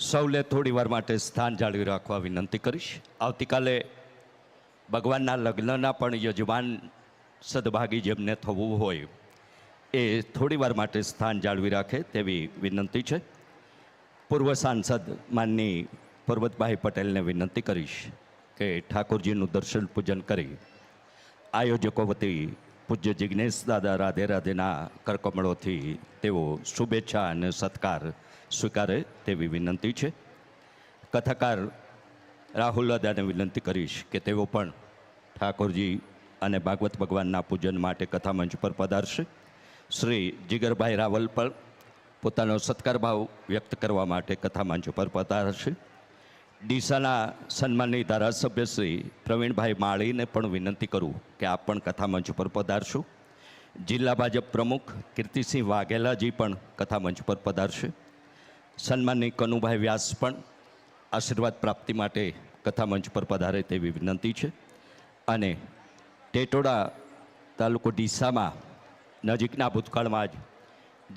સૌને થોડી વાર માટે સ્થાન જાળવી રાખવા વિનંતી કરીશ. આવતીકાલે ભગવાનના લગ્નના પણ યજમાન સદભાગી જેમને થવું હોય એ થોડી વાર માટે સ્થાન જાળવી રાખે તેવી વિનંતી છે. પૂર્વ સાંસદ માનની પરબતભાઈ પટેલને વિનંતી કરીશ કે ઠાકોરજીનું દર્શન પૂજન કરી આયોજકો વતી પૂજ્ય જિજ્ઞેશ દાદા રાધે રાધેના કરકમળોથી તેઓ શુભેચ્છા અને સત્કાર સ્વીકારે તેવી વિનંતી છે. કથાકાર રાહુલ દાદાને વિનંતી કરીશ કે તેઓ પણ ઠાકોરજી અને ભાગવત ભગવાનના પૂજન માટે કથામંચ પર પધારશે. શ્રી જીગરભાઈ રાવલ પણ પોતાનો સત્કાર ભાવ વ્યક્ત કરવા માટે કથામંચ પર પધારશે. ડીસાના સન્માનની ધારાસભ્ય શ્રી પ્રવીણભાઈ માળીને પણ વિનંતી કરું કે આપ પણ કથામંચ પર પધારશો. જિલ્લા ભાજપ પ્રમુખ કીર્તિસિંહ વાઘેલાજી પણ કથામંચ પર પધારશે. સન્માનની કનુભાઈ વ્યાસ પણ આશીર્વાદ પ્રાપ્તિ માટે કથામંચ પર પધારે તેવી વિનંતી છે. અને ટેટોડા તાલુકો ડીસામાં નજીકના ભૂતકાળમાં જ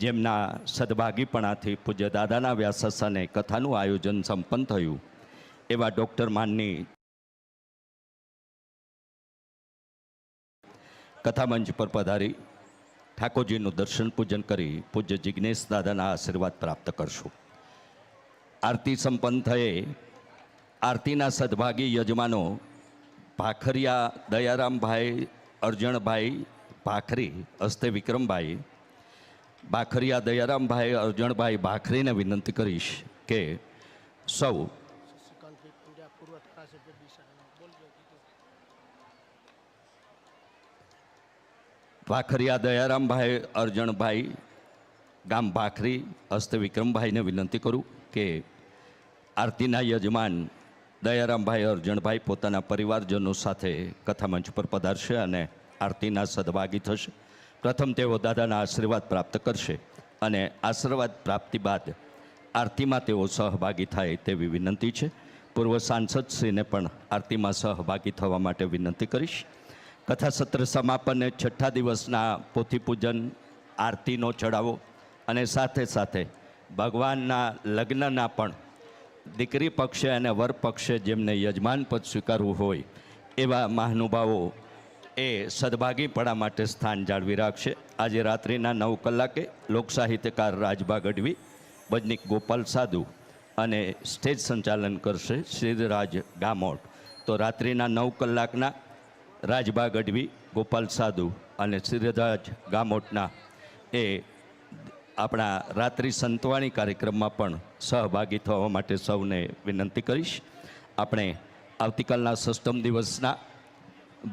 જેમના સદભાગીપણાથી પૂજ્ય દાદાના વ્યાસસ્થાને કથાનું આયોજન સંપન્ન થયું એવા ડૉક્ટર માનની કથામંચ પર પધારી ઠાકોરજીનું દર્શન પૂજન કરી પૂજ્ય જિજ્ઞેશ દાદાના આશીર્વાદ પ્રાપ્ત કરશું. આરતી સંપન્ન થયે આરતીના સદભાગી યજમાનો ભાખરિયા દયારામભાઈ અરજણભાઈ ભાખરી હસ્તે વિક્રમભાઈ, ભાખરિયા દયારામભાઈ અરજણભાઈ ભાખરીને વિનંતી કરીશ કે સૌ ભાખરિયા દયારામભાઈ અરજણભાઈ ગામ ભાખરી હસ્તે વિક્રમભાઈને વિનંતી કરું કે આરતીના યજમાન દયારામભાઈ અરજણભાઈ પોતાના પરિવારજનો સાથે કથામંચ પર પધારશે અને આરતીના સદભાગી થશે. પ્રથમ તેઓ દાદાના આશીર્વાદ પ્રાપ્ત કરશે અને આશીર્વાદ પ્રાપ્તિ બાદ આરતીમાં તેઓ સહભાગી થાય તેવી વિનંતી છે. પૂર્વ સાંસદશ્રીને પણ આરતીમાં સહભાગી થવા માટે વિનંતી કરીશ. કથાસત્ર સમાપને છઠ્ઠા દિવસના પોથીપૂજન, આરતીનો ચડાવો અને સાથે સાથે ભગવાનના લગ્નના પણ દીકરી પક્ષે અને વર પક્ષે જેમને યજમાન પદ સ્વીકારવું હોય એવા મહાનુભાવો એ સદભાગીપણા માટે સ્થાન જાળવી રાખશે. આજે રાત્રિના 9 કલાકે લોકસાહિત્યકાર રાજભા ગઢવી, ભજનીક ગોપાલ સાધુ અને સ્ટેજ સંચાલન કરશે શ્રીરાજ ગામોટ. તો રાત્રિના 9 કલાકના રાજભા ગઢવી, ગોપાલ સાધુ અને શ્રીરાજ ગામોટના એ આપણા રાત્રિ સંતવાણી કાર્યક્રમમાં પણ સહભાગી થવા માટે સૌને વિનંતી કરીશ. આપણે આવતીકાલના સષ્ટમ દિવસના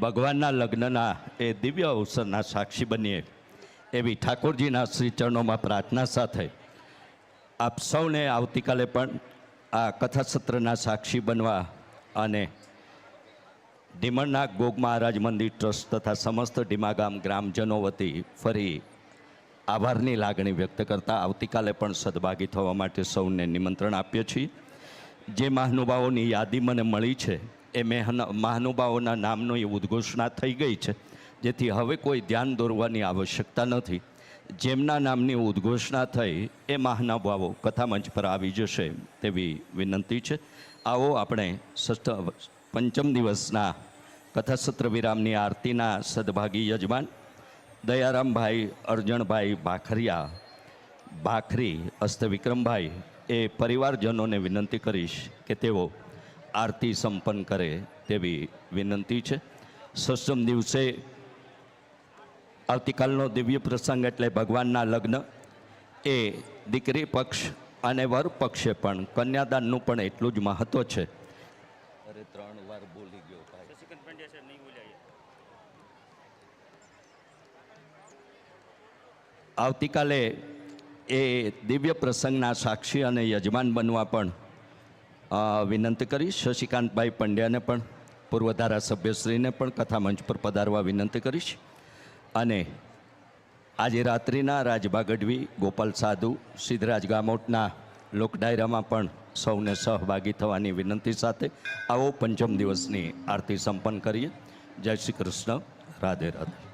ભગવાનના લગ્નના એ દિવ્ય અવસરના સાક્ષી બનીએ એવી ઠાકોરજીના શ્રી ચરણોમાં પ્રાર્થના સાથે આપ સૌને આવતીકાલે પણ આ કથાસત્રના સાક્ષી બનવા અને ઢીમણના ગોગ મહારાજ મંદિર ટ્રસ્ટ તથા સમસ્ત ઢીમા ગામ ગ્રામજનો વતી ફરી આભારની લાગણી વ્યક્ત કરતા આવતીકાલે પણ સદભાગી થવા માટે સૌને નિમંત્રણ આપીએ છીએ. જે મહાનુભાવોની યાદી મને મળી છે એ મહાનુભાવોના નામની ઉદ્ઘોષણા થઈ ગઈ છે, જેથી હવે કોઈ ધ્યાન દોરવાની આવશ્યકતા નથી. જેમના નામની ઉદ્ઘોષણા થઈ એ મહાનુભાવો કથામંચ પર આવી જશે તેવી વિનંતી છે. આવો આપણે પંચમ દિવસના કથાસત્ર વિરામની આરતીના સદભાગી યજમાન દયારામભાઈ અરજણભાઈ ભાખરિયા ભાખરી હસ્તે વિક્રમભાઈ એ પરિવારજનોને વિનંતી કરીશ કે તેઓ આરતી સંપન્ન કરે તેવી વિનંતી છે. સષ્ટમ દિવસે આવતીકાલનો દિવ્ય પ્રસંગ એટલે ભગવાનના લગ્ન એ દીકરી પક્ષ અને વર પક્ષે પણ કન્યાદાનનું પણ એટલું જ મહત્ત્વ છે. અરે 3 વાર બોલી ગયો ભાઈ. આવતીકાલે એ દિવ્ય પ્રસંગના સાક્ષી અને યજમાન બનવા પણ વિનંતી કરીશ. શશિકાંતભાઈ પંડ્યાને પણ પૂર્વ ધારાસભ્યશ્રીને પણ કથામંચ પર પધારવા વિનંતી કરીશ. અને આજે રાત્રિના રાજભા ગઢવી, ગોપાલ સાધુ, સિદ્ધરાજ ગામોટના લોકડાયરામાં પણ સૌને સહભાગી થવાની વિનંતી સાથે આવો પંચમ દિવસની આરતી સંપન્ન કરીએ. જય શ્રી કૃષ્ણ. રાધે રાધે.